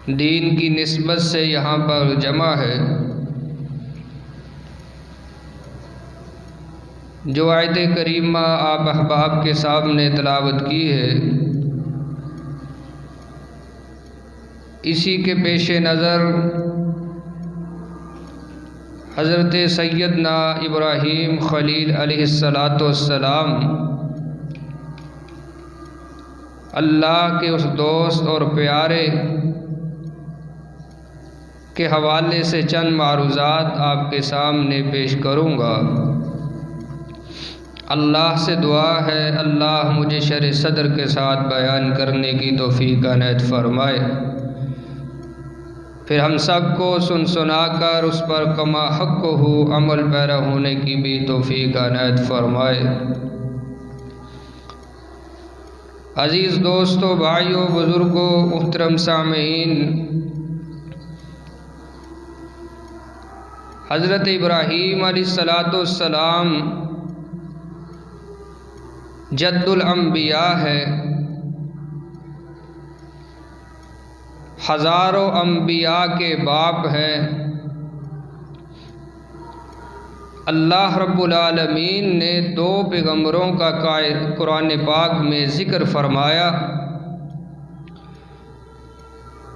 دین کی نسبت سے یہاں پر جمع ہے۔ جو آیت کریمہ آپ احباب کے سامنے تلاوت کی ہے، اسی کے پیش نظر حضرت سیدنا ابراہیم خلیل علیہ السلام اللہ کے اس دوست اور پیارے کے حوالے سے چند معروضات آپ کے سامنے پیش کروں گا۔ اللہ سے دعا ہے اللہ مجھے شرح صدر کے ساتھ بیان کرنے کی توفیق عنایت فرمائے، پھر ہم سب کو سن سنا کر اس پر کما حق ہو عمل پیرا ہونے کی بھی توفیق عنایت فرمائے۔ عزیز دوستو، بھائیوں، بزرگوں، محترم سامعین، حضرت ابراہیم علیہ السلام جد الانبیاء ہے، ہزاروں انبیاء کے باپ ہیں۔ اللہ رب العالمین نے 2 پیغمبروں کا قرآن پاک میں ذکر فرمایا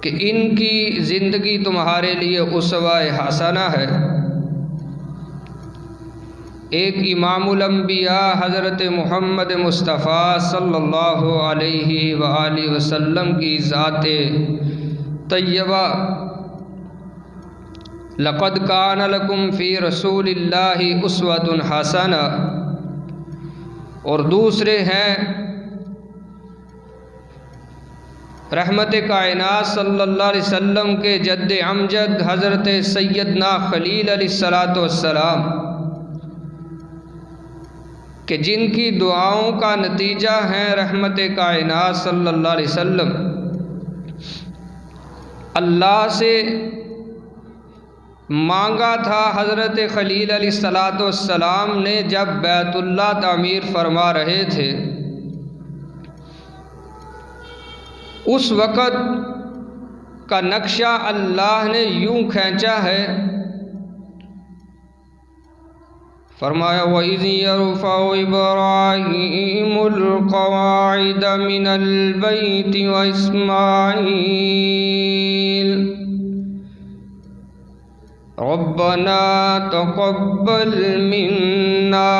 کہ ان کی زندگی تمہارے لیے اسوہ حسنہ ہے۔ ایک امام الانبیاء حضرت محمد مصطفیٰ صلی اللہ علیہ وآلہ وسلم کی ذات طیبہ لقد کان لکم فی رسول اللہ اسوۃ حسنہ، اور دوسرے ہیں رحمت کائنات صلی اللہ علیہ وسلم کے جد امجد حضرت سیدنا خلیل علیہ السلام، کہ جن کی دعاؤں کا نتیجہ ہیں رحمت کائنات صلی اللہ علیہ وسلم اللہ سے مانگا تھا۔ حضرت خلیل علیہ السلام نے جب بیت اللہ تعمیر فرما رہے تھے، اس وقت کا نقشہ اللہ نے یوں کھینچا ہے، فرمایا وَإِذْ يَرْفَعُ إِبْرَاهِيمُ الْقَوَاعِدَ مِنَ الْبَيْتِ وَإِسْمَاعِيلُ رَبَّنَا تَقَبَّلْ مِنَّا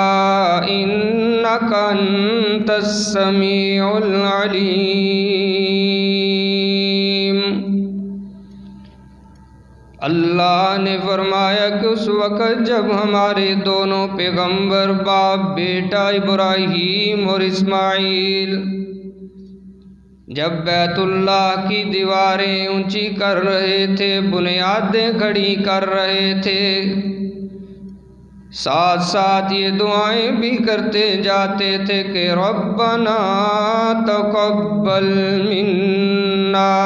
إِنَّكَ أَنْتَ السَّمِيعُ الْعَلِيمُ۔ اللہ نے فرمایا کہ اس وقت جب ہمارے دونوں پیغمبر باپ بیٹا ابراہیم اور اسماعیل جب بیت اللہ کی دیواریں اونچی کر رہے تھے، بنیادیں کھڑی کر رہے تھے، ساتھ ساتھ یہ دعائیں بھی کرتے جاتے تھے کہ ربنا تقبل منا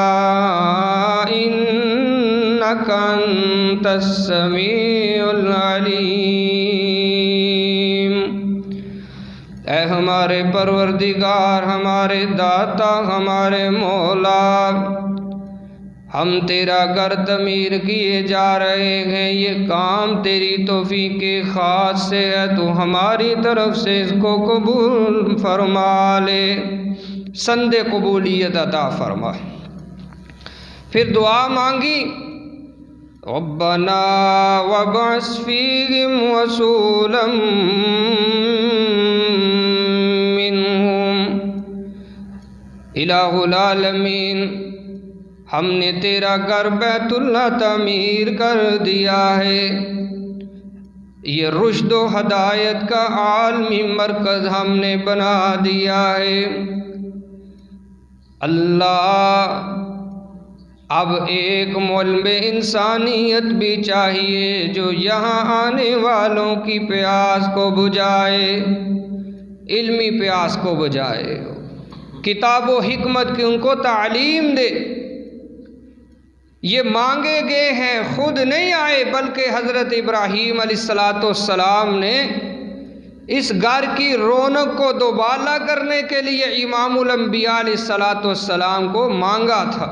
انک انت السمیع العلیم۔ اے ہمارے پروردگار، ہمارے داتا، ہمارے مولا، ہم تیرا گھر تعمیر کیے جا رہے ہیں، یہ کام تیری توفیق خاص سے ہے، تو ہماری طرف سے اس کو قبول فرما لے، سند قبولیت عطا فرما۔ پھر دعا مانگی ربنا وابعث فیہم رسولا منہم الہ العالمین، ہم نے تیرا گھر بیت اللہ تعمیر کر دیا ہے، یہ رشد و ہدایت کا عالمی مرکز ہم نے بنا دیا ہے۔ اللہ اب ایک معلم انسانیت بھی چاہیے جو یہاں آنے والوں کی پیاس کو بجھائے، علمی پیاس کو بجھائے، کتاب و حکمت کی ان کو تعلیم دے۔ یہ مانگے گئے ہیں، خود نہیں آئے، بلکہ حضرت ابراہیم علیہ السلام نے اس گھر کی رونق کو دوبالا کرنے کے لیے امام الانبیاء علیہ السلام کو مانگا تھا۔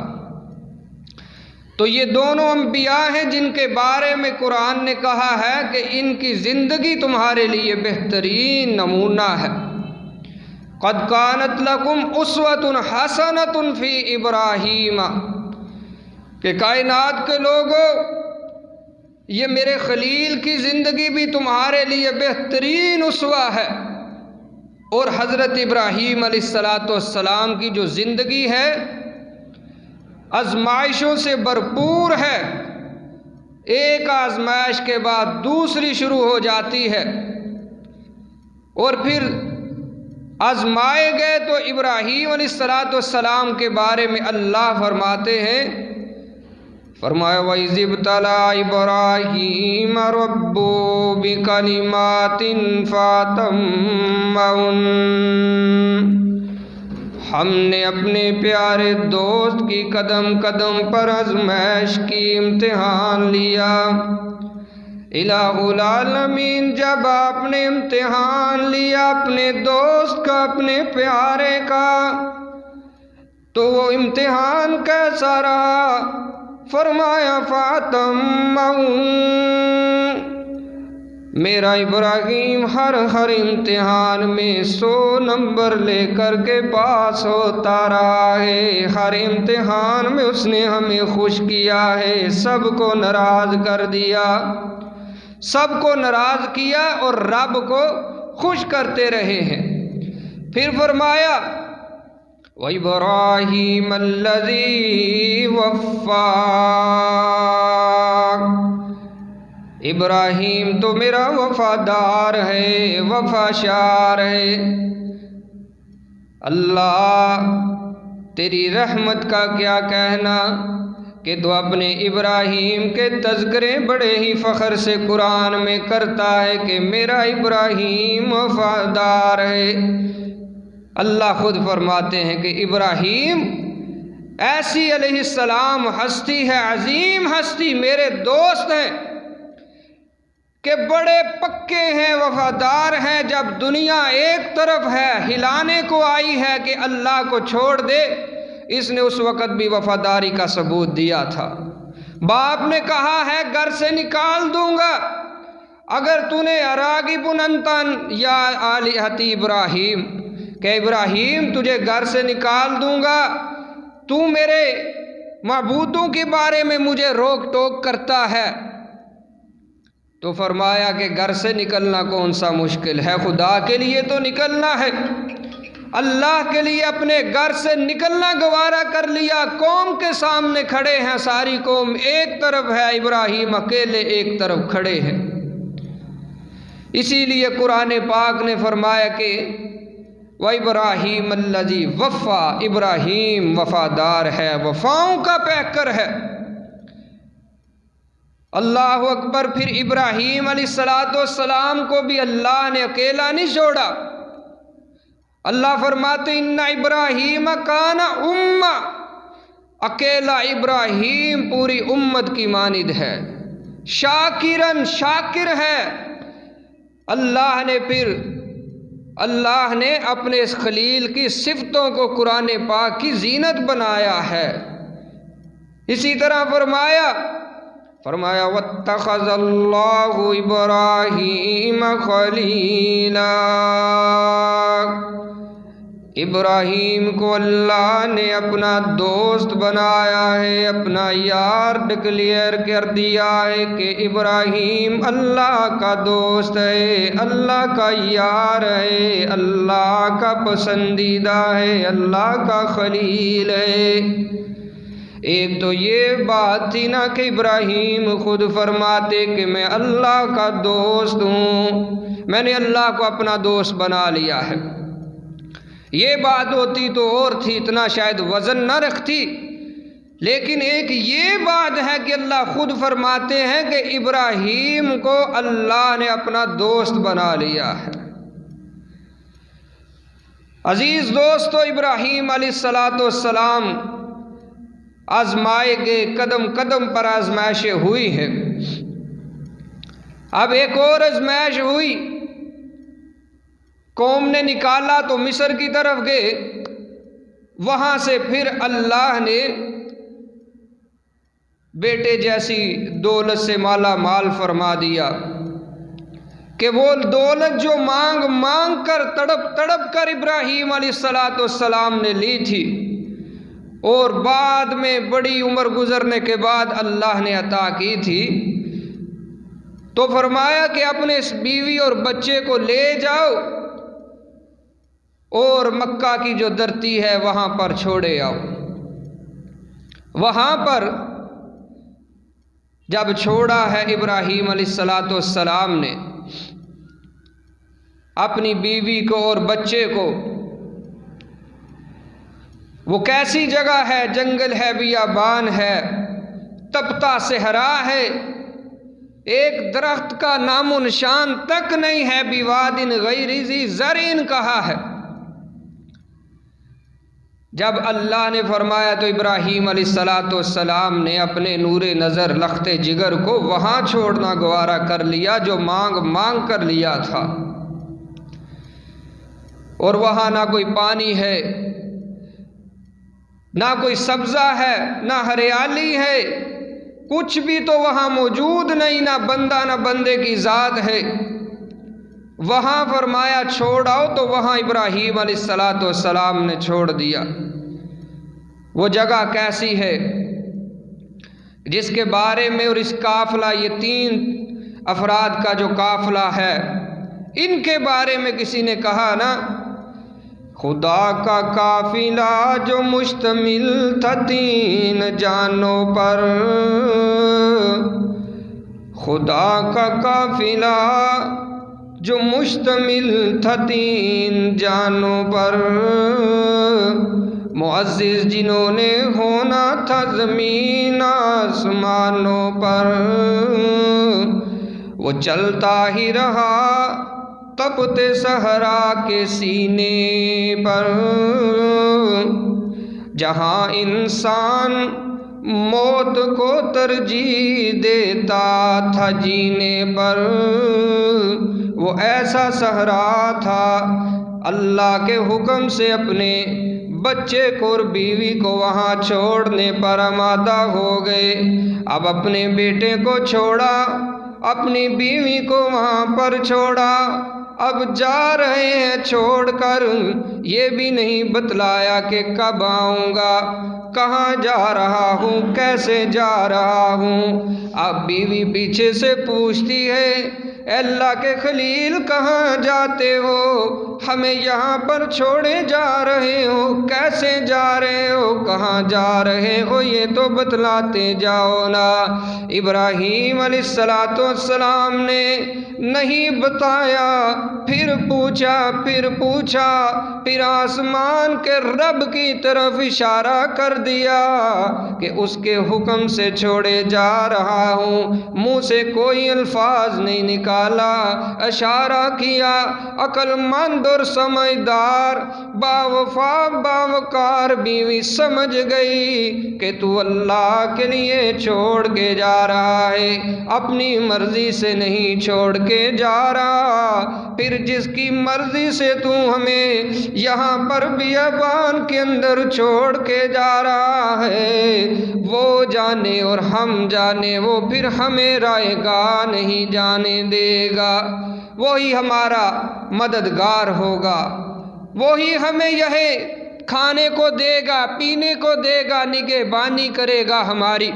تو یہ دونوں انبیاء ہیں جن کے بارے میں قرآن نے کہا ہے کہ ان کی زندگی تمہارے لیے بہترین نمونہ ہے۔ قد کانت لکم اسوۃ حسنۃ فی ابراہیم، کہ کائنات کے لوگوں یہ میرے خلیل کی زندگی بھی تمہارے لیے بہترین اسوہ ہے، اور حضرت ابراہیم علیہ السلام کی جو زندگی ہے آزمائشوں سے بھرپور ہے، ایک آزمائش کے بعد دوسری شروع ہو جاتی ہے، اور پھر آزمائے گئے تو ابراہیم علیہ السلام کے بارے میں اللہ فرماتے ہیں، فرمایا وَإِذِ ابْتَلَىٰ إِبْرَاهِيمَ رَبُّهُ بِكَلِمَاتٍ فَأَتَمَّهُنَّ، ہم نے اپنے پیارے دوست کی قدم قدم پر آزمائش کی، امتحان لیا۔ الہ العالمین جب آپ نے امتحان لیا اپنے دوست کا، اپنے پیارے کا، تو وہ امتحان کیسا رہا؟ فرمایا فَأَتَمَّهُ، میرا ابراہیم ہر امتحان میں 100 نمبر لے کر کے پاس ہوتا رہا ہے، ہر امتحان میں اس نے ہمیں خوش کیا ہے، سب کو ناراض کر دیا، سب کو ناراض کیا اور رب کو خوش کرتے رہے ہیں۔ پھر فرمایا وَإِبْرَاهِيمَ الَّذِي وَفَّىٰ، ابراہیم تو میرا وفادار ہے، وفاشار ہے۔ اللہ تیری رحمت کا کیا کہنا کہ تو اپنے ابراہیم کے تذکرے بڑے ہی فخر سے قرآن میں کرتا ہے کہ میرا ابراہیم وفادار ہے۔ اللہ خود فرماتے ہیں کہ ابراہیم ایسی علیہ السلام ہستی ہے، عظیم ہستی، میرے دوست ہیں کہ بڑے پکے ہیں، وفادار ہیں۔ جب دنیا ایک طرف ہے، ہلانے کو آئی ہے کہ اللہ کو چھوڑ دے، اس نے اس وقت بھی وفاداری کا ثبوت دیا تھا۔ باپ نے کہا ہے گھر سے نکال دوں گا اگر تو نے اراغب انت یا آلہتی ابراہیم، کہ ابراہیم تجھے گھر سے نکال دوں گا، تو میرے معبودوں کے بارے میں مجھے روک ٹوک کرتا ہے۔ تو فرمایا کہ گھر سے نکلنا کون سا مشکل ہے، خدا کے لیے تو نکلنا ہے، اللہ کے لیے اپنے گھر سے نکلنا گوارا کر لیا۔ قوم کے سامنے کھڑے ہیں، ساری قوم ایک طرف ہے، ابراہیم اکیلے ایک طرف کھڑے ہیں۔ اسی لیے قرآن پاک نے فرمایا کہ وَإِبْرَاهِيمَ الَّذِي وَفَّىٰ، ابراہیم وفادار ہے، وفاؤں کا پیکر ہے۔ اللہ اکبر۔ پھر ابراہیم علیہ السلام کو بھی اللہ نے اکیلا نہیں چھوڑا۔ اللہ فرماتے اِنَّ ابراہیم کان امہ، اکیلا ابراہیم پوری امت کی مانند ہے، شاکرن، شاکر ہے۔ اللہ نے اپنے اس خلیل کی صفتوں کو قرآن پاک کی زینت بنایا ہے۔ اسی طرح فرمایا وَاتَّخَذَ اللَّهُ إِبْرَاهِيمَ خَلِيلًا، ابراہیم کو اللہ نے اپنا دوست بنایا ہے، اپنا یار ڈکلیئر کر دیا ہے کہ ابراہیم اللہ کا دوست ہے، اللہ کا یار ہے، اللہ کا پسندیدہ ہے، اللہ کا خلیل ہے۔ ایک تو یہ بات تھی نا کہ ابراہیم خود فرماتے کہ میں اللہ کا دوست ہوں، میں نے اللہ کو اپنا دوست بنا لیا ہے۔ یہ بات ہوتی تو اور تھی، اتنا شاید وزن نہ رکھتی، لیکن ایک یہ بات ہے کہ اللہ خود فرماتے ہیں کہ ابراہیم کو اللہ نے اپنا دوست بنا لیا ہے۔ عزیز دوستو، ابراہیم علیہ السلام آزمائے گئے، قدم قدم پر آزمائشیں ہوئی ہیں۔ اب ایک اور آزمائش ہوئی، قوم نے نکالا تو مصر کی طرف گئے، وہاں سے پھر اللہ نے بیٹے جیسی دولت سے مالا مال فرما دیا کہ وہ دولت جو مانگ مانگ کر تڑپ تڑپ کر ابراہیم علیہ السلام نے لی تھی اور بعد میں بڑی عمر گزرنے کے بعد اللہ نے عطا کی تھی، تو فرمایا کہ اپنے اس بیوی اور بچے کو لے جاؤ اور مکہ کی جو دھرتی ہے وہاں پر چھوڑے آؤ۔ وہاں پر جب چھوڑا ہے ابراہیم علیہ السلام نے اپنی بیوی کو اور بچے کو، وہ کیسی جگہ ہے؟ جنگل ہے، بیابان ہے، تپتا صحرا ہے، ایک درخت کا نام و نشان تک نہیں ہے، بواد غیر ذی زرع کہا ہے۔ جب اللہ نے فرمایا تو ابراہیم علیہ السلام نے اپنے نور نظر لخت جگر کو وہاں چھوڑنا گوارا کر لیا جو مانگ مانگ کر لیا تھا، اور وہاں نہ کوئی پانی ہے، نہ کوئی سبزہ ہے، نہ ہریالی ہے، کچھ بھی تو وہاں موجود نہیں، نہ بندہ نہ بندے کی ذات ہے۔ وہاں فرمایا چھوڑ آؤ، تو وہاں ابراہیم علیہ السلام نے چھوڑ دیا۔ وہ جگہ کیسی ہے جس کے بارے میں، اور اس قافلہ، یہ 3 افراد کا جو قافلہ ہے، ان کے بارے میں کسی نے کہا نا، خدا کا قافلہ جو مشتمل تھا 3 جانوں پر، خدا کا قافلہ جو مشتمل تھا 3 جانوں پر، معزز جنہوں نے ہونا تھا زمین آسمانوں پر، وہ چلتا ہی رہا تپتے صحرا کے سینے پر، جہاں انسان موت کو ترجیح دیتا تھا جینے پر، وہ ایسا صحرا تھا۔ اللہ کے حکم سے اپنے بچے کو اور بیوی کو وہاں چھوڑنے پر آمادہ ہو گئے۔ اب اپنے بیٹے کو چھوڑا، اپنی بیوی کو وہاں پر چھوڑا، اب جا رہے ہیں چھوڑ کر، یہ بھی نہیں بتلایا کہ کب آؤں گا، کہاں جا رہا ہوں، کیسے جا رہا ہوں۔ اب بیوی پیچھے سے پوچھتی ہے، اے اللہ کے خلیل کہاں جاتے ہو؟ ہمیں یہاں پر چھوڑے جا رہے ہو، کیسے جا رہے ہو، کہاں جا رہے ہو، یہ تو بتلاتے جاؤ نا۔ ابراہیم علیہ السلام نے نہیں بتایا، پھر پوچھا، پھر آسمان کے رب کی طرف اشارہ کر دیا کہ اس کے حکم سے چھوڑے جا رہا ہوں۔ منہ سے کوئی الفاظ نہیں نکالا، اشارہ کیا۔ عقل مند اور سمجھدار باوفا باوقار بیوی سمجھ گئی کہ تو اللہ کے لیے چھوڑ کے جا رہا ہے، اپنی مرضی سے نہیں چھوڑ کے جا رہا۔ پھر جس کی مرضی سے تو ہمیں یہاں پر بیابان کے اندر چھوڑ کے جا رہا ہے، وہ جانے اور ہم جانے، وہ پھر ہمیں رائے گاہ نہیں جانے دے گا۔ وہی ہمارا مددگار ہوگا، وہی ہمیں یہ کھانے کو دے گا، پینے کو دے گا، نگہبانی کرے گا ہماری۔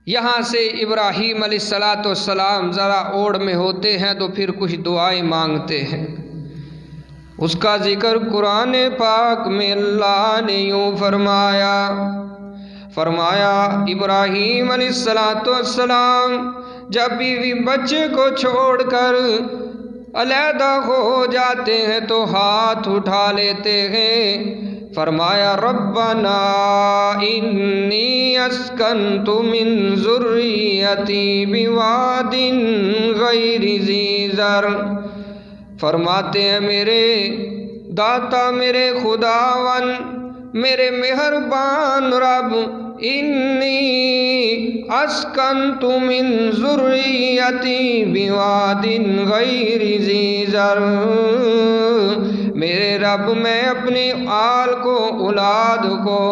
یہاں سے ابراہیم علیہ السلام ذرا اوڑ میں ہوتے ہیں تو پھر کچھ دعائیں مانگتے ہیں۔ اس کا ذکر قرآن پاک میں اللہ نے یوں فرمایا ابراہیم علیہ السلام جب بیوی بچے کو چھوڑ کر علیحدہ ہو جاتے ہیں تو ہاتھ اٹھا لیتے ہیں، فرمایا ربنا انی اسکنت من ذریتی بواد غیر ذی زرع، فرماتے ہیں میرے داتا، میرے خداون، میرے مہربان رب، انی اسکنت من ذریتی بواد غیر ذی زرع، میرے رب میں اپنی آل کو اولاد کو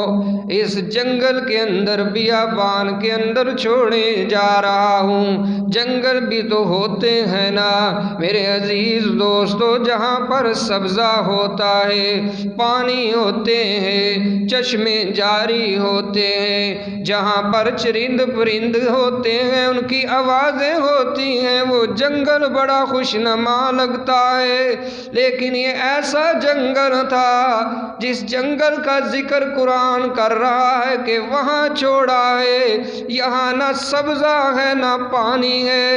اس جنگل کے اندر بیابان کے اندر چھوڑے جا رہا ہوں۔ جنگل بھی تو ہوتے ہیں نا میرے عزیز دوستو، جہاں پر سبزہ ہوتا ہے، پانی ہوتے ہیں، چشمے جاری ہوتے ہیں، جہاں پر چرند پرند ہوتے ہیں، ان کی آوازیں ہوتی ہیں، وہ جنگل بڑا خوشنما لگتا ہے۔ لیکن یہ ایسا جنگل تھا جس جنگل کا ذکر قرآن کر رہا ہے کہ وہاں چھوڑا ہے، یہاں نہ سبزہ ہے نہ پانی ہے،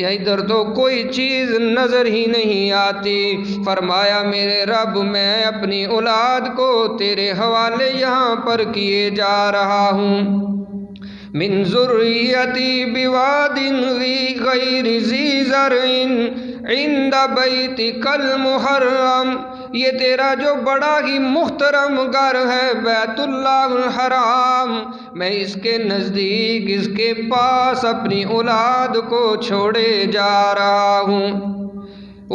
ادھر تو کوئی چیز نظر ہی نہیں آتی۔ فرمایا میرے رب میں اپنی اولاد کو تیرے حوالے یہاں پر کیے جا رہا ہوں۔ من ذریتی بواد غیر ذی زرع عند بیتک المحرم، یہ تیرا جو بڑا ہی محترم گھر ہے بیت اللہ الحرام، میں اس کے نزدیک اس کے پاس اپنی اولاد کو چھوڑے جا رہا ہوں۔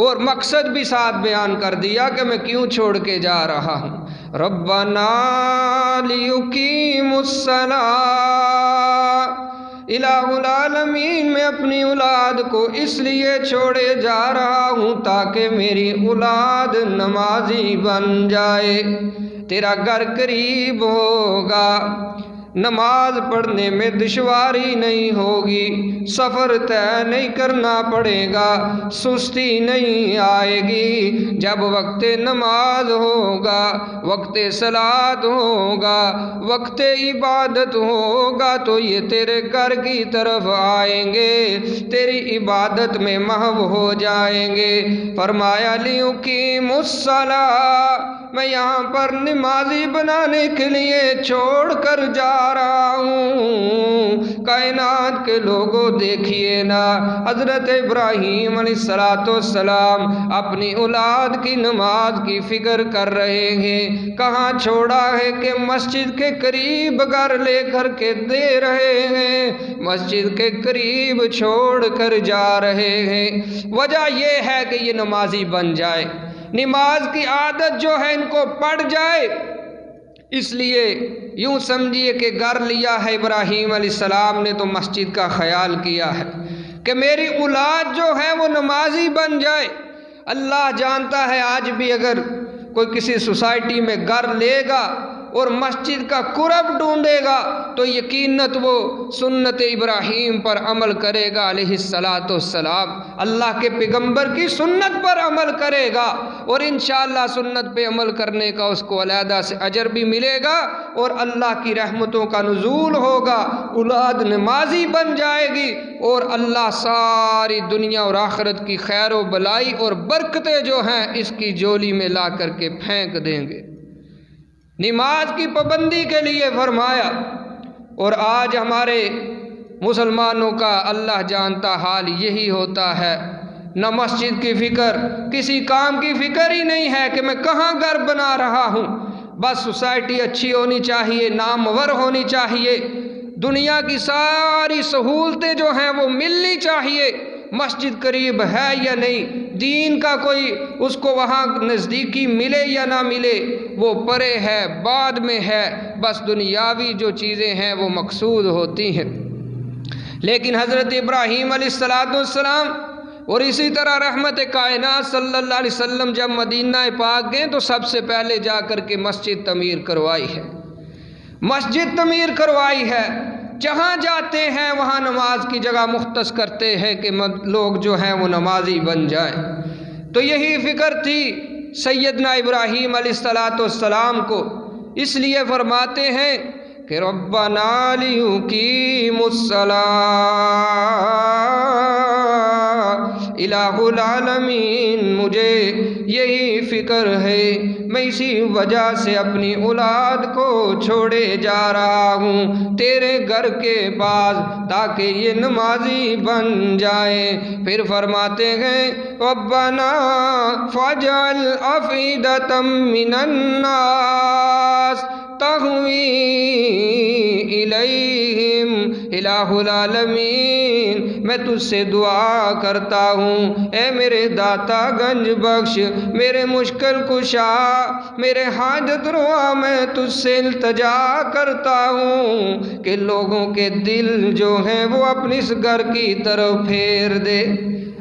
اور مقصد بھی ساتھ بیان کر دیا کہ میں کیوں چھوڑ کے جا رہا ہوں۔ ربنا لیقیموا الصلاۃ، الہ العالمین میں اپنی اولاد کو اس لیے چھوڑے جا رہا ہوں تاکہ میری اولاد نمازی بن جائے۔ تیرا گھر قریب ہوگا، نماز پڑھنے میں دشواری نہیں ہوگی، سفر طے نہیں کرنا پڑے گا، سستی نہیں آئے گی۔ جب وقت نماز ہوگا، وقت صلاۃ ہوگا، وقت عبادت ہوگا تو یہ تیرے گھر کی طرف آئیں گے، تیری عبادت میں محو ہو جائیں گے۔ فرمایا لیقیموا الصلاۃ، میں یہاں پر نمازی بنانے کے لیے چھوڑ کر جا رہا ہوں۔ کائنات کے لوگوں دیکھیے نا، حضرت ابراہیم علیہ السلام اپنی اولاد کی نماز کی فکر کر رہے ہیں، کہاں چھوڑا ہے کہ مسجد کے قریب گھر لے کر کے دے رہے ہیں، مسجد کے قریب چھوڑ کر جا رہے ہیں۔ وجہ یہ ہے کہ یہ نمازی بن جائے، نماز کی عادت جو ہے ان کو پڑ جائے۔ اس لیے یوں سمجھیے کہ گھر لیا ہے ابراہیم علیہ السلام نے تو مسجد کا خیال کیا ہے کہ میری اولاد جو ہے وہ نمازی بن جائے۔ اللہ جانتا ہے آج بھی اگر کوئی کسی سوسائٹی میں گھر لے گا اور مسجد کا قرب ڈھونڈے گا تو یقیناً وہ سنت ابراہیم پر عمل کرے گا علیہ السلام، اللہ کے پیغمبر کی سنت پر عمل کرے گا، اور انشاءاللہ سنت پہ عمل کرنے کا اس کو علیحدہ سے اجر بھی ملے گا اور اللہ کی رحمتوں کا نزول ہوگا، اولاد نمازی بن جائے گی، اور اللہ ساری دنیا اور آخرت کی خیر و بلائی اور برکتیں جو ہیں اس کی جولی میں لا کر کے پھینک دیں گے۔ نماز کی پابندی کے لیے فرمایا، اور آج ہمارے مسلمانوں کا اللہ جانتا حال یہی ہوتا ہے، نہ مسجد کی فکر، کسی کام کی فکر ہی نہیں ہے کہ میں کہاں گھر بنا رہا ہوں، بس سوسائٹی اچھی ہونی چاہیے، نامور ہونی چاہیے، دنیا کی ساری سہولتیں جو ہیں وہ ملنی چاہیے، مسجد قریب ہے یا نہیں، دین کا کوئی اس کو وہاں نزدیکی ملے یا نہ ملے وہ پرے ہے، بعد میں ہے، بس دنیاوی جو چیزیں ہیں وہ مقصود ہوتی ہیں۔ لیکن حضرت ابراہیم علیہ السلام اور اسی طرح رحمت کائنات صلی اللہ علیہ وسلم جب مدینہ پاک گئے تو سب سے پہلے جا کر کے مسجد تعمیر کروائی ہے، مسجد تعمیر کروائی ہے، جہاں جاتے ہیں وہاں نماز کی جگہ مختص کرتے ہیں کہ لوگ جو ہیں وہ نمازی بن جائیں۔ تو یہی فکر تھی سیدنا ابراہیم علیہ السلام کو، اس لیے فرماتے ہیں کہ ربنا لیقیموا الصلاۃ، الہ العالمین مجھے یہی فکر ہے، میں اسی وجہ سے اپنی اولاد کو چھوڑے جا رہا ہوں تیرے گھر کے پاس تاکہ یہ نمازی بن جائے۔ پھر فرماتے ہیں ربنا فاجعل افئدۃ من الناس تہوی الیہم، الہ العالمین میں تجھ سے دعا کرتا ہوں، اے میرے داتا گنج بخش، میرے مشکل کشا، میرے حاجت روا، میں تجھ سے التجا کرتا ہوں کہ لوگوں کے دل جو ہیں وہ اپنی اس گھر کی طرف پھیر دے۔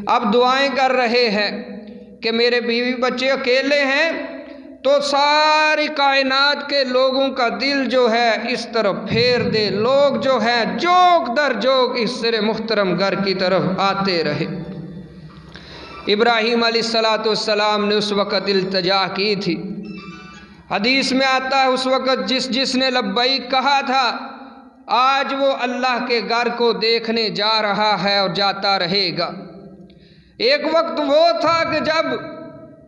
اب دعائیں کر رہے ہیں کہ میرے بیوی بچے اکیلے ہیں تو ساری کائنات کے لوگوں کا دل جو ہے اس طرف پھیر دے، لوگ جو ہے جوک در جوک اس سر محترم گھر کی طرف آتے رہے۔ ابراہیم علیہ السلام نے اس وقت التجا کی تھی۔ حدیث میں آتا ہے اس وقت جس نے لبیک کہا تھا، آج وہ اللہ کے گھر کو دیکھنے جا رہا ہے اور جاتا رہے گا۔ ایک وقت وہ تھا کہ جب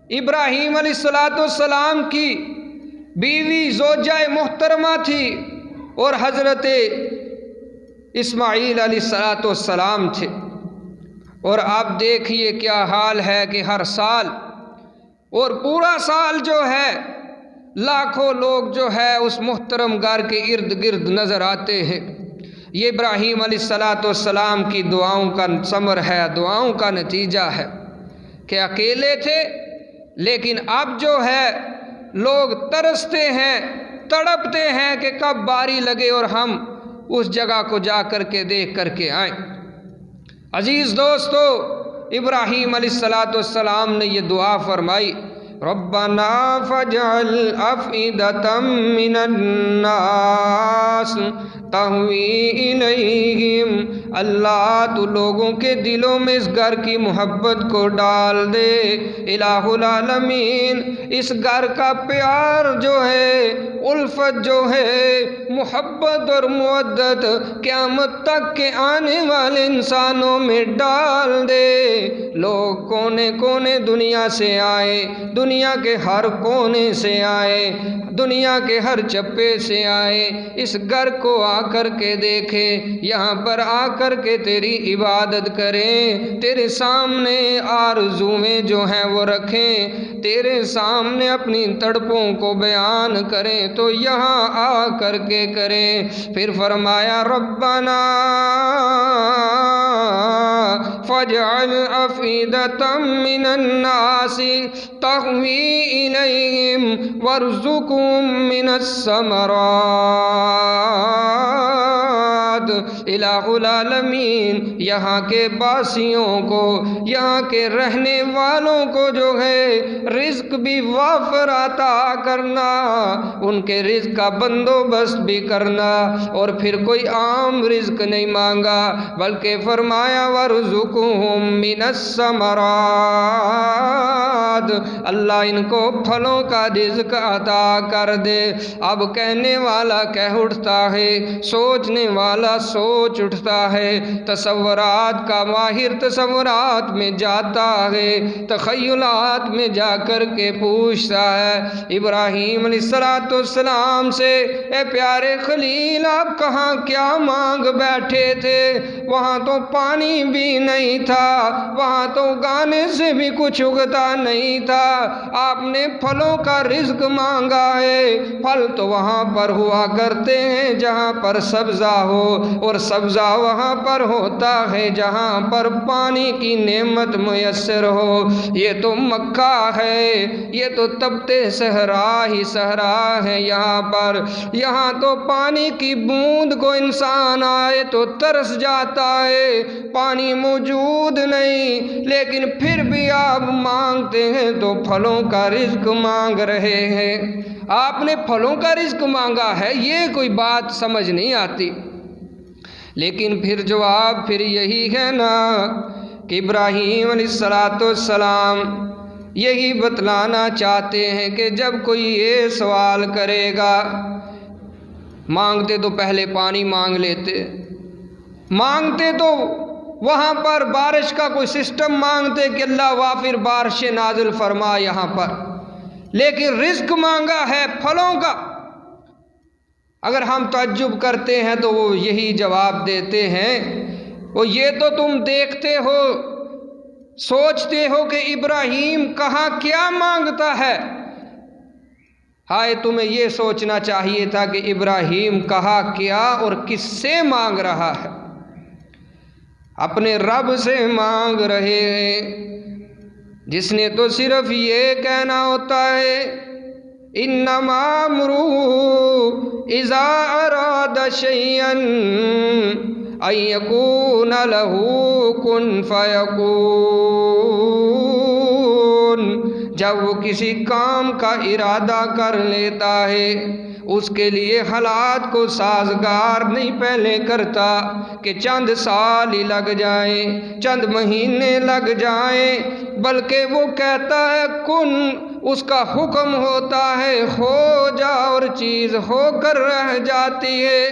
ابراہیم علیہ السلام کی بیوی زوجہ محترمہ تھی اور حضرت اسماعیل علیہ السلام تھے، اور آپ دیکھیے کیا حال ہے کہ ہر سال اور پورا سال جو ہے لاکھوں لوگ جو ہے اس محترم گھر کے ارد گرد نظر آتے ہیں۔ یہ ابراہیم علیہ السلام کی دعاؤں کا ثمر ہے، دعاؤں کا نتیجہ ہے کہ اکیلے تھے لیکن اب جو ہے لوگ ترستے ہیں، تڑپتے ہیں کہ کب باری لگے اور ہم اس جگہ کو جا کر کے دیکھ کر کے آئیں۔ عزیز دوستو، ابراہیم علیہ السلام نے یہ دعا فرمائی، ربنا فاجعل افئدة من الناس تہوی الیہم، اللہ تو لوگوں کے دلوں میں اس گھر کی محبت کو ڈال دے۔ الہ العالمین، اس گھر کا پیار جو ہے، الفت جو ہے، محبت اور مودت قیامت تک کے آنے والے انسانوں میں ڈال دے۔ لوگ کونے کونے دنیا سے آئے، دنیا کے ہر کونے سے آئے، دنیا کے ہر چپے سے آئے، اس گھر کو آ کر کے دیکھیں، یہاں پر آ کر کے تیری عبادت کریں، تیرے سامنے آرزویں جو ہیں وہ رکھیں، تیرے سامنے اپنی تڑپوں کو بیان کریں تو یہاں آ کر کے کریں۔ پھر فرمایا ربنا فاجعل افئدة من الناس تہوی الیہم وارزقہم من الثمرات۔ الہ العالمین، یہاں کے باسیوں کو، یہاں کے رہنے والوں کو جو ہے رزق بھی وافر عطا کرنا، ان کے رزق کا بندوبست بھی کرنا، اور پھر کوئی عام رزق نہیں مانگا بلکہ فرمایا وارزقہم من الثمرات، اللہ ان کو پھلوں کا رزق عطا کر دے۔ اب کہنے والا کہہ اٹھتا ہے، سوچنے والا سوچ اٹھتا ہے، تصورات کا ماہر تصورات میں جاتا ہے، تخیلات میں جا کر کے پوچھتا ہے ابراہیم علیہ السلام سے، اے پیارے خلیل، آپ کہاں کیا مانگ بیٹھے تھے؟ وہاں تو پانی بھی نہیں تھا، وہاں تو گانے سے بھی کچھ اگتا نہیں تھا، آپ نے پھلوں کا رزق مانگا ہے۔ پھل تو وہاں پر ہوا کرتے ہیں جہاں پر سبزہ ہو، اور سبزہ وہاں پر ہوتا ہے جہاں پر پانی کی نعمت میسر ہو۔ یہ تو مکہ ہے، یہ تو تپتے صحرا ہی صحرا ہے، یہاں تو پانی کی بوند کو انسان آئے تو ترس جاتا ہے، پانی موجود نہیں، لیکن پھر بھی آپ مانگتے ہیں تو پھلوں کا رزق مانگ رہے ہیں۔ آپ نے پھلوں کا رزق مانگا ہے، یہ کوئی بات سمجھ نہیں آتی، لیکن پھر جواب پھر یہی ہے نا کہ ابراہیم علیہ السلام یہی بتلانا چاہتے ہیں کہ جب کوئی یہ سوال کرے گا، مانگتے تو پہلے پانی مانگ لیتے، مانگتے تو وہاں پر بارش کا کوئی سسٹم مانگتے کہ اللہ وافر بارش نازل فرما یہاں پر، لیکن رزق مانگا ہے پھلوں کا۔ اگر ہم تعجب کرتے ہیں تو وہ یہی جواب دیتے ہیں، وہ یہ تو تم دیکھتے ہو، سوچتے ہو کہ ابراہیم کہاں کیا مانگتا ہے، ہائے تمہیں یہ سوچنا چاہیے تھا کہ ابراہیم کہاں کیا اور کس سے مانگ رہا ہے۔ اپنے رب سے مانگ رہے ہیں، جس نے تو صرف یہ کہنا ہوتا ہے انما امرؤ اذا اراد شیئا ان یکون لہ کن فیکون۔ جب وہ کسی کام کا ارادہ کر لیتا ہے اس کے لیے حالات کو سازگار نہیں پہلے کرتا کہ چند سال ہی لگ جائیں، چند مہینے لگ جائیں، بلکہ وہ کہتا ہے کن، اس کا حکم ہوتا ہے ہو جا، اور چیز ہو کر رہ جاتی ہے،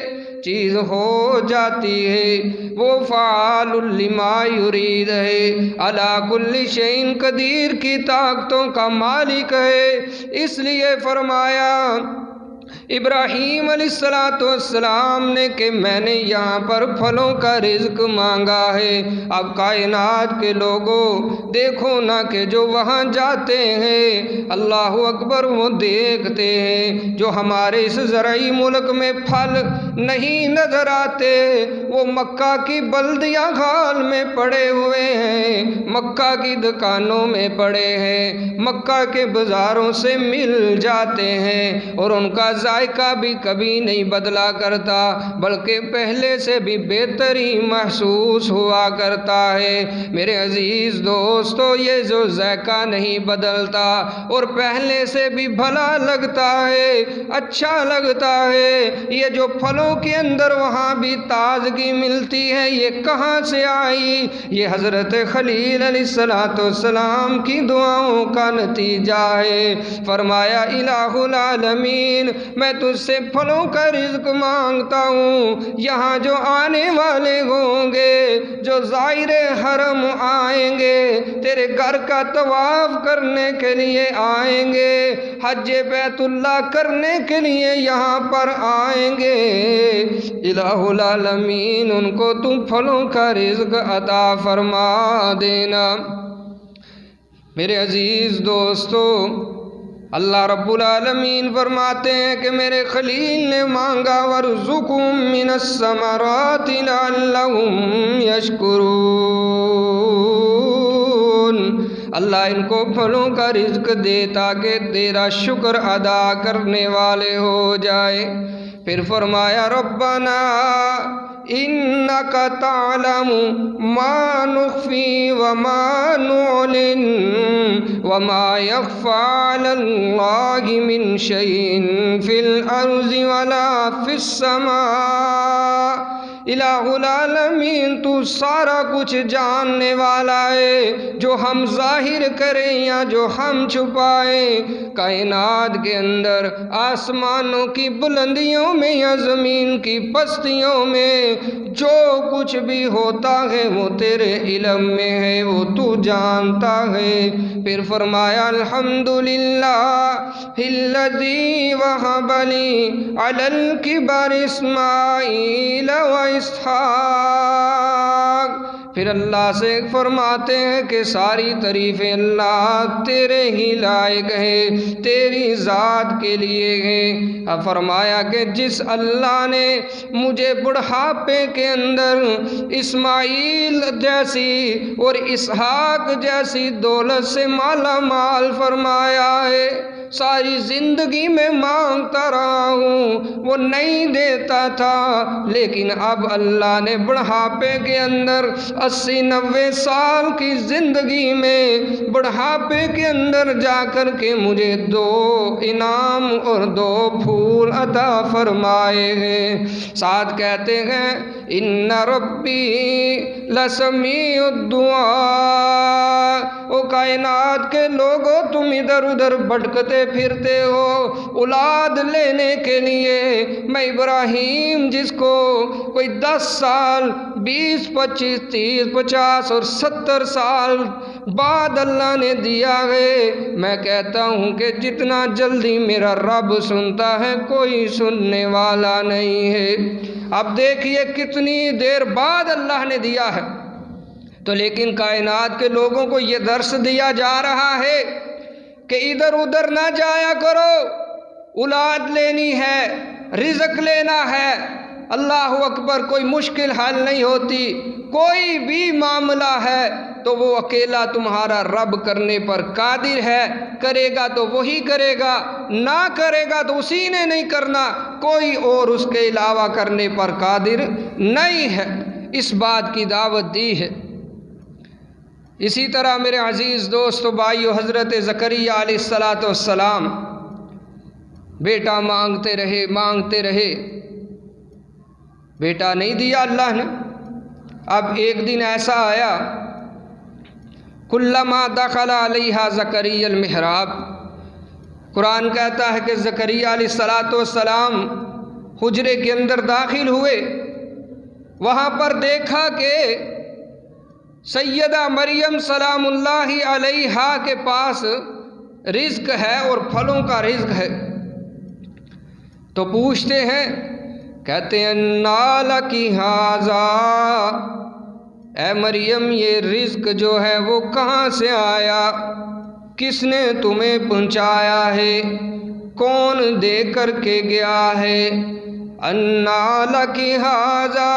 چیز ہو جاتی ہے۔ وہ فعال لما یرید ہے، علی کل شیء قدیر کی طاقتوں کا مالک ہے۔ اس لیے فرمایا ابراہیم علیہ السلام نے کہ میں نے یہاں پر پھلوں کا رزق مانگا ہے۔ اب کائنات کے لوگوں دیکھو نا کہ جو وہاں جاتے ہیں اللہ اکبر وہ دیکھتے ہیں جو ہمارے اس زرعی ملک میں پھل نہیں نظر آتے وہ مکہ کی بلدیاں حال میں پڑے ہوئے ہیں، مکہ کی دکانوں میں پڑے ہیں، مکہ کے بازاروں سے مل جاتے ہیں، اور ان کا ذائقہ بھی کبھی نہیں بدلا کرتا بلکہ پہلے سے بھی بہتر ہی محسوس ہوا کرتا ہے۔ میرے عزیز دوستو، یہ جو ذائقہ نہیں بدلتا اور پہلے سے بھی بھلا لگتا ہے، اچھا لگتا ہے، یہ جو پھلوں کے اندر وہاں بھی تازگی ملتی ہے، یہ کہاں سے آئی؟ یہ حضرت خلیل علیہ السلام کی دعاؤں کا نتیجہ ہے۔ فرمایا الہ العالمین، میں تجھ سے پھلوں کا رزق مانگتا ہوں، یہاں جو آنے والے ہوں گے، جو زائر حرم آئیں گے، تیرے گھر کا طواف کرنے کے لیے آئیں گے، حج بیت اللہ کرنے کے لیے یہاں پر آئیں گے، الہ العالمین ان کو تم پھلوں کا رزق عطا فرما دینا۔ میرے عزیز دوستو، اللہ رب العالمین فرماتے ہیں کہ میرے خلیل نے مانگا وَارْزُقْهُم مِّنَ الثَّمَرَاتِ لَعَلَّهُمْ يَشْكُرُونَ، اللہ ان کو پھلوں کا رزق دے تاکہ تیرا شکر ادا کرنے والے ہو جائے۔ پھر فرمایا ربنا انک تعلم ما نخفی وما نعلن وما یخفی علی اللہ من شیء فی الارض ولا فی السماء۔ الہ العالمین تو سارا کچھ جاننے والا ہے، جو ہم ظاہر کریں یا جو ہم چھپائیں، کائنات کے اندر آسمانوں کی بلندیوں میں یا زمین کی پستیوں میں جو کچھ بھی ہوتا ہے وہ تیرے علم میں ہے، وہ تو جانتا ہے۔ پھر فرمایا الحمدللہ الذی وہب لی علی الکبر اسماعیل و اسحاق۔ پھر اللہ سے فرماتے ہیں کہ ساری تعریفیں اللہ تیرے ہی لائق ہے، تیری ذات کے لیے ہے۔ اب فرمایا کہ جس اللہ نے مجھے بڑھاپے کے اندر اسماعیل جیسی اور اسحاق جیسی دولت سے مالا مال فرمایا ہے، ساری زندگی میں مانگتا رہا ہوں وہ نہیں دیتا تھا، لیکن اب اللہ نے بڑھاپے کے اندر 80-90 سال کی زندگی میں بڑھاپے کے اندر جا کر کے مجھے 2 انعام اور 2 پھول عطا فرمائے ہیں۔ ساتھ کہتے ہیں ان ربی لسمیع الدعاء۔ او کائنات کے لوگوں تم ادھر ادھر بھٹکتے پھرتے ہو اولاد لینے کے لیے، میں ابراہیم جس کو کوئی 10 سال 20 25 30 50 اور 70 سال بعد اللہ نے دیا ہے، میں کہتا ہوں کہ جتنا جلدی میرا رب سنتا ہے کوئی سننے والا نہیں ہے۔ اب دیکھیے کتنی دیر بعد اللہ نے دیا ہے، تو لیکن کائنات کے لوگوں کو یہ درس دیا جا رہا ہے کہ ادھر ادھر نہ جایا کرو، اولاد لینی ہے، رزق لینا ہے، اللہ اکبر، کوئی مشکل حل نہیں ہوتی، کوئی بھی معاملہ ہے تو وہ اکیلا تمہارا رب کرنے پر قادر ہے، کرے گا تو وہی کرے گا، نہ کرے گا تو اسی نے نہیں کرنا، کوئی اور اس کے علاوہ کرنے پر قادر نہیں ہے۔ اس بات کی دعوت دی ہے۔ اسی طرح میرے عزیز دوستو بھائیو، حضرت زکریا علیہ السلام بیٹا مانگتے رہے، بیٹا نہیں دیا اللہ نے۔ اب ایک دن ایسا آیا، کلما دخل علیہا زکریا المحراب، قرآن کہتا ہے کہ زکریا علیہ السلام حجرے کے اندر داخل ہوئے، وہاں پر دیکھا کہ سیدہ مریم سلام اللہ علیہا کے پاس رزق ہے اور پھلوں کا رزق ہے۔ تو پوچھتے ہیں، کہتے ہیں انا لکی ھذا، اے مریم یہ رزق جو ہے وہ کہاں سے آیا، کس نے تمہیں پہنچایا ہے، کون دے کر کے گیا ہے؟ انا لکی ھذا،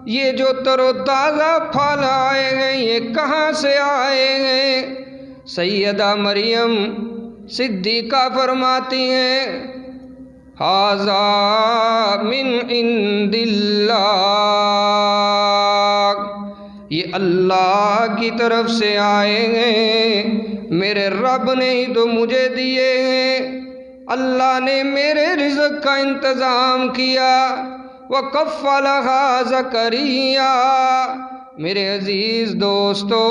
یہ جو تر و تازہ پھل آئے ہیں یہ کہاں سے آئے ہیں؟ سیدہ مریم صدیقہ فرماتی ہیں، ھذا من عند اللہ، یہ اللہ کی طرف سے آئے ہیں، میرے رب نے ہی تو مجھے دیے ہیں، اللہ نے میرے رزق کا انتظام کیا۔ وَكَفَّلَهَا زَكَرِيَّا، میرے عزیز دوستو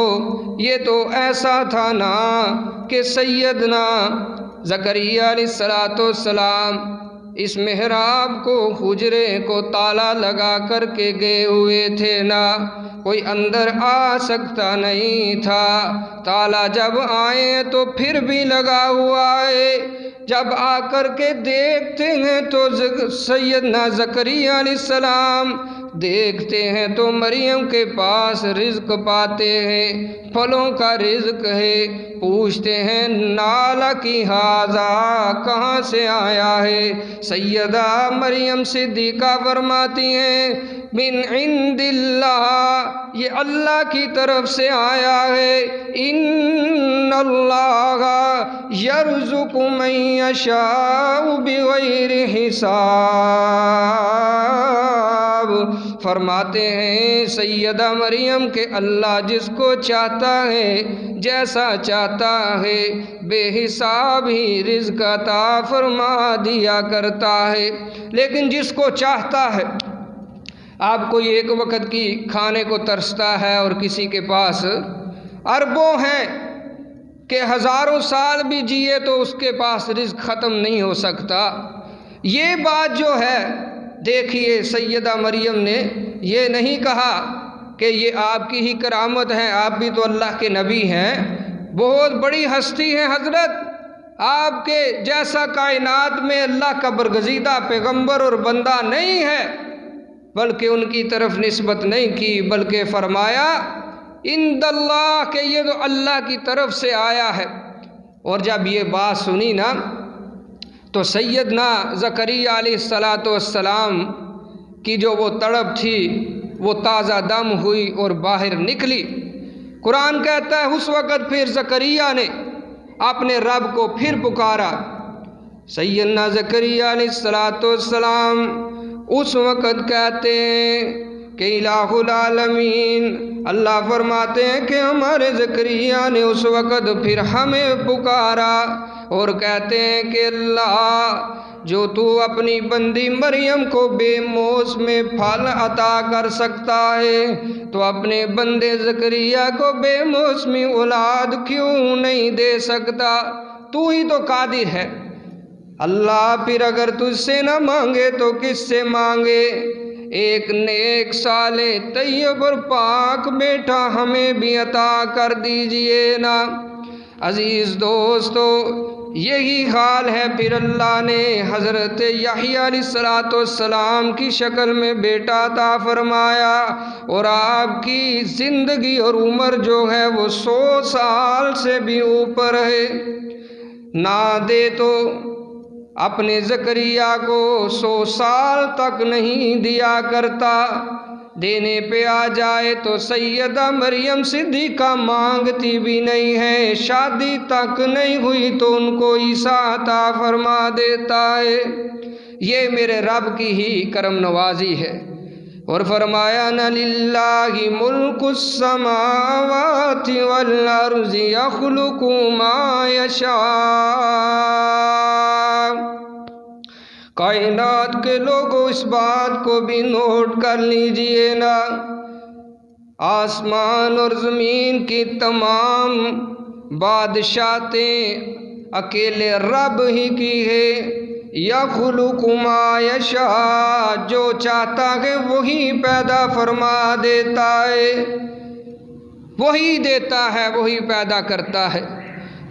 یہ تو ایسا تھا نا کہ سیدنا زکریا علیہ السلام اس محراب کو، حجرے کو تالا لگا کر کے گئے ہوئے تھے نا، کوئی اندر آ سکتا نہیں تھا۔ تالا جب آئے تو پھر بھی لگا ہوا ہے، جب آ کر کے دیکھتے ہیں تو سیدنا زکریا علیہ السلام دیکھتے ہیں تو مریم کے پاس رزق پاتے ہیں، پھلوں کا رزق ہے۔ پوچھتے ہیں نالا کی ھذا، کہاں سے آیا ہے؟ سیدہ مریم صدیقہ فرماتی ہیں من عند اللہ، یہ اللہ کی طرف سے آیا ہے۔ ان اللہ یرزق من یشاء بغیر حساب، فرماتے ہیں سیدہ مریم کہ اللہ جس کو چاہتا ہے جیسا چاہتا ہے بے حساب ہی رزق عطا فرما دیا کرتا ہے۔ لیکن جس کو چاہتا ہے، آپ کوئی ایک وقت کی کھانے کو ترستا ہے اور کسی کے پاس اربوں ہیں کہ ہزاروں سال بھی جیے تو اس کے پاس رزق ختم نہیں ہو سکتا، یہ بات جو ہے دیکھیے سیدہ مریم نے یہ نہیں کہا کہ یہ آپ کی ہی کرامت ہے، آپ بھی تو اللہ کے نبی ہیں، بہت بڑی ہستی ہیں حضرت، آپ کے جیسا کائنات میں اللہ کا برگزیدہ پیغمبر اور بندہ نہیں ہے، بلکہ ان کی طرف نسبت نہیں کی، بلکہ فرمایا عند اللہ، کہ یہ تو اللہ کی طرف سے آیا ہے۔ اور جب یہ بات سنی نا تو سیدنا زکریا علیہ السلام کی جو وہ تڑپ تھی وہ تازہ دم ہوئی اور باہر نکلی۔ قرآن کہتا ہے اس وقت پھر زکریا نے اپنے رب کو پھر پکارا۔ سیدنا زکریا علیہ السلام اس وقت کہتے ہیں کہ الہ العالمین، اللہ فرماتے ہیں کہ ہمارے زکریا نے اس وقت پھر ہمیں پکارا اور کہتے ہیں کہ اللہ جو تو اپنی بندی مریم کو بے موسم پھل عطا کر سکتا ہے تو اپنے بندے زکریا کو بے موسمی اولاد کیوں نہیں دے سکتا؟ تو ہی تو قادر ہے اللہ، پھر اگر تجھ سے نہ مانگے تو کس سے مانگے؟ ایک نیک صالح طیب اور پاک بیٹا ہمیں بھی عطا کر دیجئے نا۔ عزیز دوستو یہی حال ہے، پھر اللہ نے حضرت یحییٰ علیہ السلام کی شکل میں بیٹا عطا فرمایا اور آپ کی زندگی اور عمر جو ہے وہ 100 سال سے بھی اوپر ہے۔ نہ دے تو اپنے زکریا کو 100 سال تک نہیں دیا کرتا، دینے پہ آ جائے تو سیدہ مریم صدیقہ مانگتی بھی نہیں ہے، شادی تک نہیں ہوئی تو ان کو عیسیٰ عطا فرما دیتا ہے۔ یہ میرے رب کی ہی کرم نوازی ہے۔ اور فرمایا نہ للہ ملک السماوات والارض یخلق ما یشاء۔ کائنات کے لوگوں اس بات کو بھی نوٹ کر لیجئے نا، آسمان اور زمین کی تمام بادشاہتیں اکیلے رب ہی کی ہے۔ یخلق ما یشاء، جو چاہتا ہے وہی پیدا فرما دیتا ہے، وہی دیتا ہے، وہی پیدا کرتا ہے۔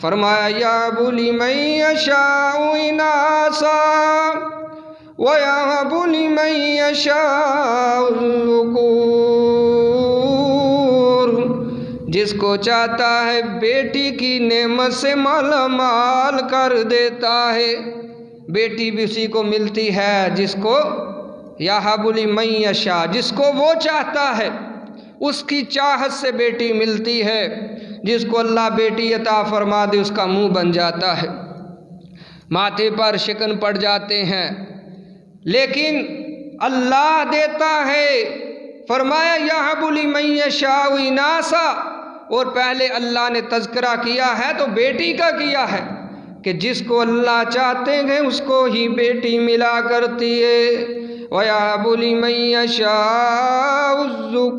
فرمایا یہب لمن یشاء اناثا ویہب لمن یشاء الذکور، جس کو چاہتا ہے بیٹی کی نعمت سے مالا مال کر دیتا ہے، بیٹی بھی اسی کو ملتی ہے جس کو یہب لمن یشاء، جس کو وہ چاہتا ہے اس کی چاہت سے بیٹی ملتی ہے، جس کو اللہ بیٹی عطا فرما دے اس کا منہ بن جاتا ہے، ماتھے پر شکن پڑ جاتے ہیں، لیکن اللہ دیتا ہے۔ فرمایا یہب لمن یشاء اناثا، اور پہلے اللہ نے تذکرہ کیا ہے تو بیٹی کا کیا ہے کہ جس کو اللہ چاہتے ہیں اس کو ہی بیٹی ملا کرتی ہے۔ وَيَهَبُ لِمَن يَشَاءُ الذُّكُورَ،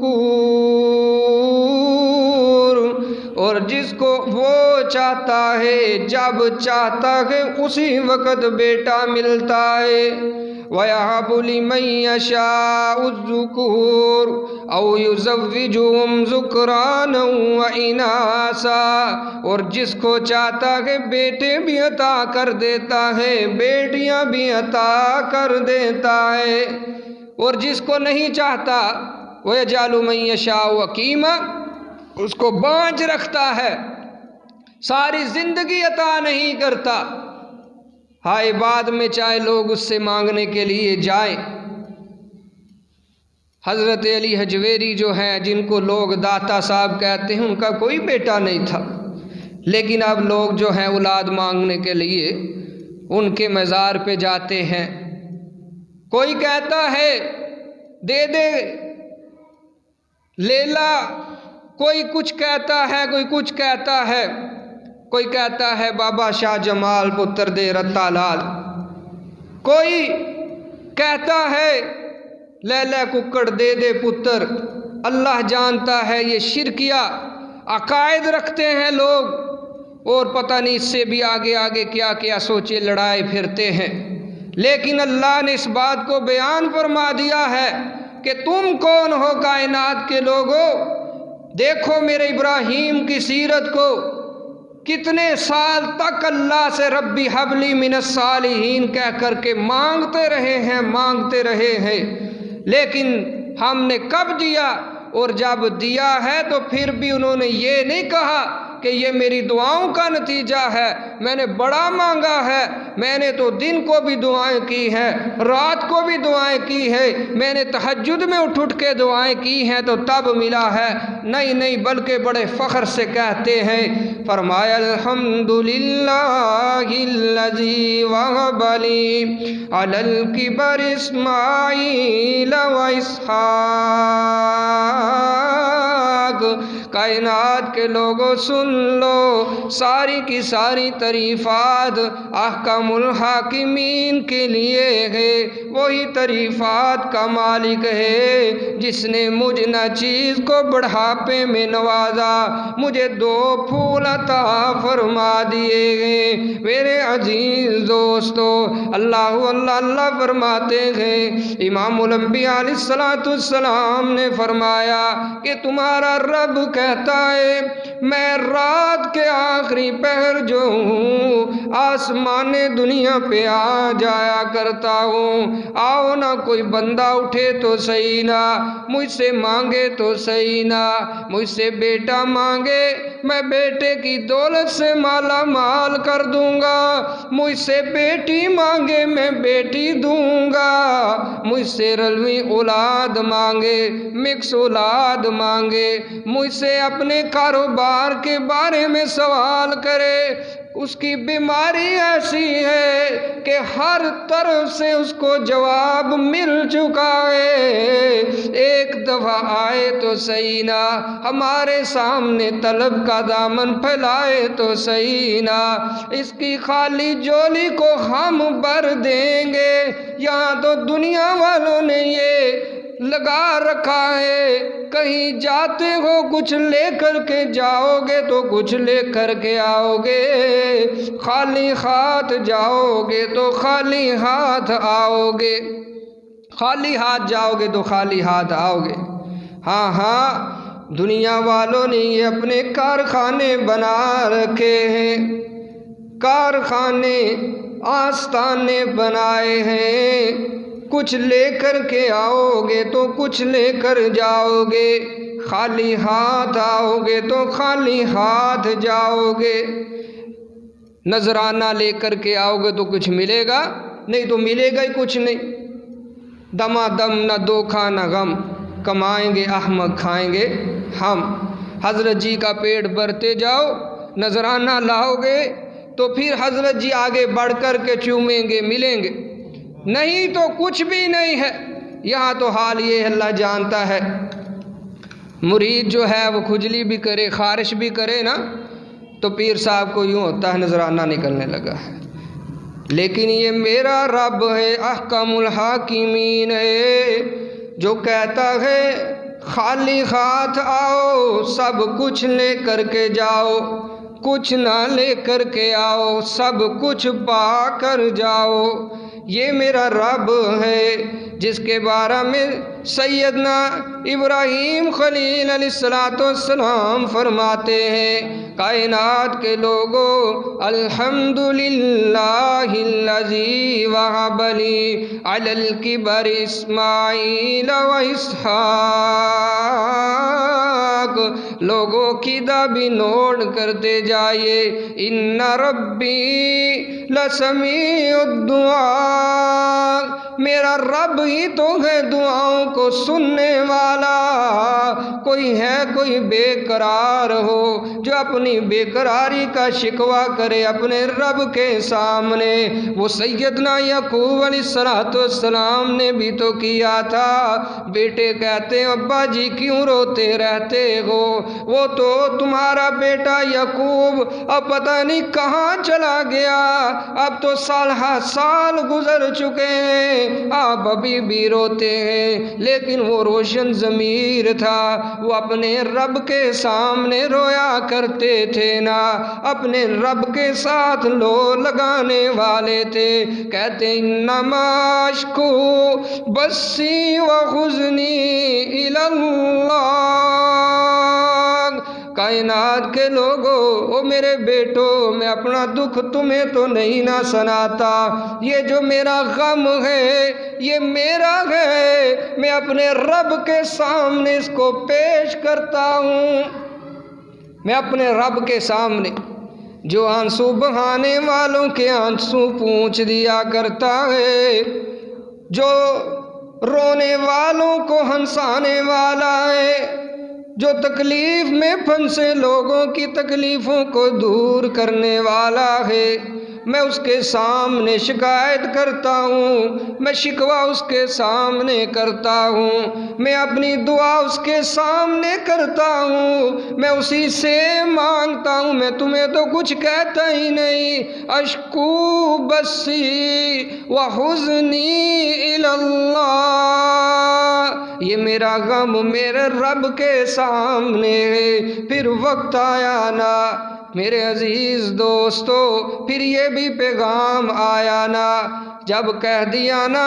اور جس کو وہ چاہتا ہے جب چاہتا ہے اسی وقت بیٹا ملتا ہے۔ وَيَهَبُ لِمَن يَشَاءُ الذُّكُورَ أَوْ يُزَوِّجُهُمْ ذُكْرَانًا وَإِنَاثًا، اور جس کو چاہتا ہے بیٹے بھی عطا کر دیتا ہے، بیٹیاں بھی عطا کر دیتا ہے، اور جس کو نہیں چاہتا وَيَجْعَلُ مَن يَشَاءُ عَقِيمًا، اس کو بانجھ رکھتا ہے، ساری زندگی عطا نہیں کرتا۔ ہائے بعد میں چاہے لوگ اس سے مانگنے کے لیے جائیں۔ حضرت علی حجویری جو ہیں جن کو لوگ داتا صاحب کہتے ہیں، ان کا کوئی بیٹا نہیں تھا، لیکن اب لوگ جو ہیں اولاد مانگنے کے لیے ان کے مزار پہ جاتے ہیں۔ کوئی کہتا ہے دے دے لیلا، کوئی کچھ کہتا ہے، کوئی کچھ کہتا ہے، کوئی کہتا ہے بابا شاہ جمال پتر دے رتا لال، کوئی کہتا ہے لیلا ککڑ دے دے پتر۔ اللہ جانتا ہے یہ شرکیہ عقائد رکھتے ہیں لوگ، اور پتہ نہیں اس سے بھی آگے آگے کیا کیا سوچے لڑائے پھرتے ہیں، لیکن اللہ نے اس بات کو بیان فرما دیا ہے کہ تم کون ہو کائنات کے لوگوں؟ دیکھو میرے ابراہیم کی سیرت کو، کتنے سال تک اللہ سے ربی حبلی من الصالحین کہہ کر کے مانگتے رہے ہیں، مانگتے رہے ہیں، لیکن ہم نے کب دیا؟ اور جب دیا ہے تو پھر بھی انہوں نے یہ نہیں کہا کہ یہ میری دعاؤں کا نتیجہ ہے، میں نے بڑا مانگا ہے، میں نے تو دن کو بھی دعائیں کی ہیں، رات کو بھی دعائیں کی ہے، میں نے تہجد میں اٹھ اٹھ کے دعائیں کی ہیں تو تب ملا ہے۔ نہیں نہیں، بلکہ بڑے فخر سے کہتے ہیں، فرمایا الحمدللہ الذی وہب لی علی الکبر اسماعیل و اسحاق۔ کائنات کے لوگوں سن لو، ساری کی ساری تعریفات احکم الحاکمین کے لیے ہے، وہی تعریفات کا مالک ہے جس نے مجھ نہ چیز کو بڑھاپے میں نوازا، مجھے 2 پھول عطا فرما دیے ہیں۔ میرے عزیز دوستو، اللہ اللہ اللہ فرماتے ہیں، امام الانبیاء علیہ السلام نے فرمایا کہ تمہارا رب کہتا کہتا ہے میں رات کے آخری پہر جو ہوں آسمان دنیا پہ آ جایا کرتا ہوں، آؤ نہ کوئی بندہ اٹھے تو صحیح نہ مجھ سے مانگے تو صحیح نہ، مجھ سے بیٹا مانگے میں بیٹے کی دولت سے مالا مال کر دوں گا، مجھ سے بیٹی مانگے میں بیٹی دوں گا، مجھ سے رلوی اولاد مانگے مکس اولاد مانگے، مجھ سے اپنے کاروبار کے بارے میں سوال کرے، اس کی بیماری ایسی ہے کہ ہر طرف سے اس کو جواب مل چکا ہے، ایک دفعہ آئے تو صحیح نہ ہمارے سامنے طلب کا دامن پھیلائے تو صحیح نہ، اس کی خالی جولی کو ہم بھر دیں گے۔ یہاں تو دنیا والوں نے یہ لگا رکھا ہے کہیں جاتے ہو کچھ لے کر کے جاؤ گے تو کچھ لے کر کے آؤ گے، خالی ہاتھ جاؤ گے تو خالی ہاتھ آؤ گے، خالی ہاتھ جاؤ گے تو خالی ہاتھ آؤ گے۔ ہاں ہاں دنیا والوں نے یہ اپنے کارخانے بنا رکھے ہیں، کارخانے آستانے بنائے ہیں، کچھ لے کر کے آؤ گے تو کچھ لے کر جاؤ گے، خالی ہاتھ آؤ گے تو خالی ہاتھ جاؤ گے۔ نذرانہ لے کر کے آؤ گے تو کچھ ملے گا نہیں تو ملے گا ہی کچھ نہیں، دما دم نہ دھوکہ نہ غم، کمائیں گے احمق کھائیں گے ہم۔ حضرت جی کا پیٹ بھرتے جاؤ، نذرانہ لاؤ گے تو پھر حضرت جی آگے بڑھ کر کے چومیں گے ملیں گے، نہیں تو کچھ بھی نہیں ہے۔ یہاں تو حال یہ اللہ جانتا ہے، مرید جو ہے وہ کھجلی بھی کرے خارش بھی کرے نا تو پیر صاحب کو یوں ہوتا ہے نذرانہ نکلنے لگا ہے، لیکن یہ میرا رب ہے احکم الحاکمین ہے جو کہتا ہے خالی ہاتھ آؤ سب کچھ لے کر کے جاؤ، کچھ نہ لے کر کے آؤ سب کچھ پا کر جاؤ۔ یہ میرا رب ہے جس کے بارے میں سیدنا ابراہیم خلیل علیہ السلام فرماتے ہیں کائنات کے لوگوں الحمدللہ الذی وہب لی علی الکبر اسماعیل و اسحاق، لوگوں کی بھی نوٹ کرتے جائیے، ان ربی لسمیع الدعاء، میرا رب ہی تو ہے دعاؤں کو سننے والا۔ کوئی ہے کوئی بے قرار ہو جو اپنی بے قراری کا شکوہ کرے اپنے رب کے سامنے، وہ سیدنا یعقوب علیہ السلام نے بھی تو کیا تھا۔ بیٹے کہتے ہیں ابا جی کیوں روتے رہتے ہو، وہ تو تمہارا بیٹا یعقوب اب پتہ نہیں کہاں چلا گیا، اب تو سال گزر چکے ہیں، آپ ابھی بھی روتے ہیں، لیکن وہ روشن ضمیر تھا، وہ اپنے رب کے سامنے رویا کرتے تھے نا، اپنے رب کے ساتھ لو لگانے والے تھے۔ کہتے انما اشکو بثی و حزنی الی اللہ، کائنات کے لوگوں او میرے بیٹو میں اپنا دکھ تمہیں تو نہیں نہ سناتا، یہ جو میرا غم ہے یہ میرا ہے، میں اپنے رب کے سامنے اس کو پیش کرتا ہوں۔ میں اپنے رب کے سامنے جو آنسو بہانے والوں کے آنسو پوچھ دیا کرتا ہے، جو رونے والوں کو ہنسانے والا ہے، جو تکلیف میں پھنسے لوگوں کی تکلیفوں کو دور کرنے والا ہے، میں اس کے سامنے شکایت کرتا ہوں، میں شکوہ اس کے سامنے کرتا ہوں، میں اپنی دعا اس کے سامنے کرتا ہوں، میں اسی سے مانگتا ہوں، میں تمہیں تو کچھ کہتا ہی نہیں۔ اشکو بثی و حزنی الی اللہ، یہ میرا غم میرے رب کے سامنے ہے۔ پھر وقت آیا نا میرے عزیز دوستو، پھر یہ بھی پیغام آیا نا، جب کہہ دیا نا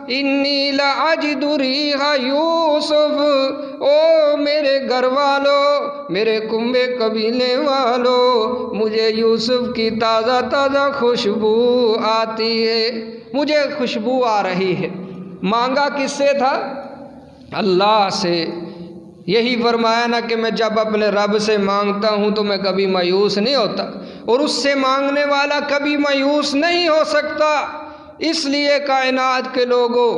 انی لأجد ریح یوسف، او میرے گھر والوں، میرے کنبے قبیلے والوں، مجھے یوسف کی تازہ تازہ خوشبو آتی ہے، مجھے خوشبو آ رہی ہے۔ مانگا کس سے تھا؟ اللہ سے۔ یہی فرمایا نا کہ میں جب اپنے رب سے مانگتا ہوں تو میں کبھی مایوس نہیں ہوتا، اور اس سے مانگنے والا کبھی مایوس نہیں ہو سکتا۔ اس لیے کائنات کے لوگوں،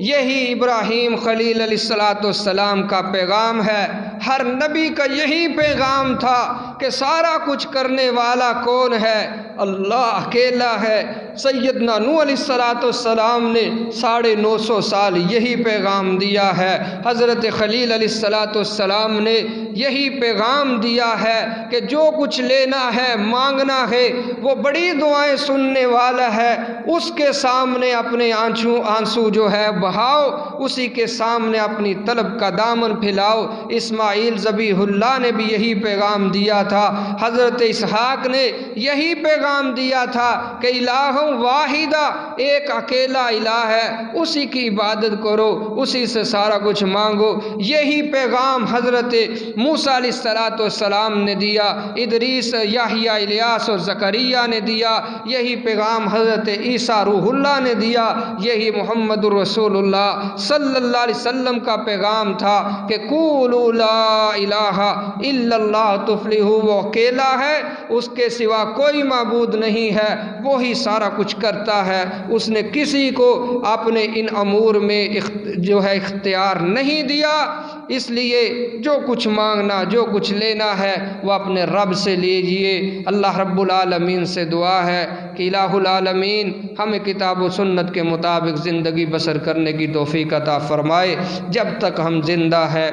یہی ابراہیم خلیل علیہ السلام کا پیغام ہے، ہر نبی کا یہی پیغام تھا کہ سارا کچھ کرنے والا کون ہے؟ اللہ اکیلا ہے۔ سیدنا نوح علیہ السلام نے 950 سال یہی پیغام دیا ہے، حضرت خلیل علیہ السلام نے یہی پیغام دیا ہے کہ جو کچھ لینا ہے، مانگنا ہے، وہ بڑی دعائیں سننے والا ہے، اس کے سامنے اپنے آنسو جو ہے بہاؤ، اسی کے سامنے اپنی طلب کا دامن پھیلاؤ۔ اسماعیل ذبیح اللہ نے بھی یہی پیغام دیا تھا، حضرت اسحاق نے یہی پیغام دیا تھا کہ الہ واحدہ، ایک اکیلا الہ ہے، اسی کی عبادت کرو، اسی سے سارا کچھ مانگو۔ یہی پیغام حضرت موسیٰ علیہ السلام نے دیا، ادریس، یحییٰ، الیاس اور زکریا نے دیا، یہی پیغام حضرت عیسیٰ روح اللہ نے دیا، یہی محمد الرسول اللہ صلی اللہ علیہ وسلم کا پیغام تھا کہ قولوا لا الہ الا اللہ تفلحوا۔ وہ اکیلا ہے، اس کے سوا کوئی معبود نہیں ہے، وہی سارا کچھ کرتا ہے، اس نے کسی کو اپنے ان امور میں جو ہے اختیار نہیں دیا۔ اس لیے جو کچھ مانگنا، جو کچھ لینا ہے، وہ اپنے رب سے لیجئے۔ اللہ رب العالمین سے دعا ہے کہ الہ العالمین ہمیں کتاب و سنت کے مطابق زندگی بسر کرنے کی توفیق عطا فرمائے۔ جب تک ہم زندہ ہے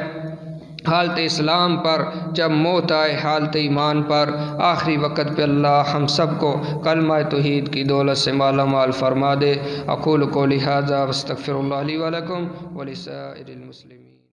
حالت اسلام پر، جب موت آئے حالت ایمان پر، آخری وقت پہ اللہ ہم سب کو کلمہ توحید کی دولت سے مالا مال فرما دے۔ اقول قولی ھذا واستغفر اللہ لی ولکم ولسائر المسلمین۔